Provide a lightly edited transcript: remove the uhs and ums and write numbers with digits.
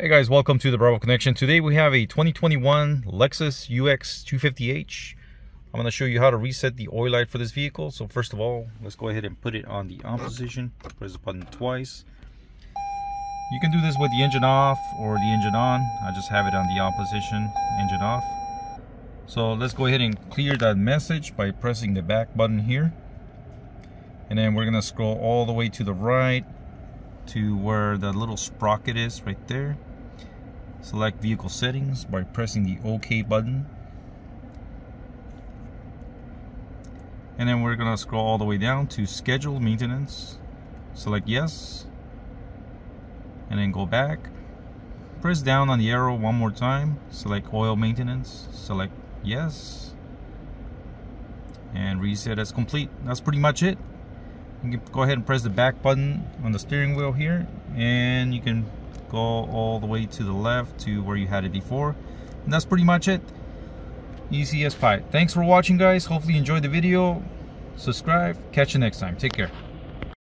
Hey guys, welcome to the Bravo Connection. Today we have a 2021 Lexus UX250h. I'm going to show you how to reset the oil light for this vehicle. So first of all, let's go ahead and put it on the on position. Press the button twice. You can do this with the engine off or the engine on. I just have it on the on position, engine off. So let's go ahead and clear that message by pressing the back button here. And then we're going to scroll all the way to the right to where the little sprocket is right there. Select vehicle settings by pressing the OK button, and then we're gonna scroll all the way down to schedule maintenance. Select yes, and then go back. Press down on the arrow one more time. Select oil maintenance. Select yes, and reset as complete. That's pretty much it. You can go ahead and press the back button on the steering wheel here, and you can go all the way to the left to where you had it before. And that's pretty much it. Easy as pie. Thanks for watching, guys. Hopefully you enjoyed the video. Subscribe. Catch you next time. Take care.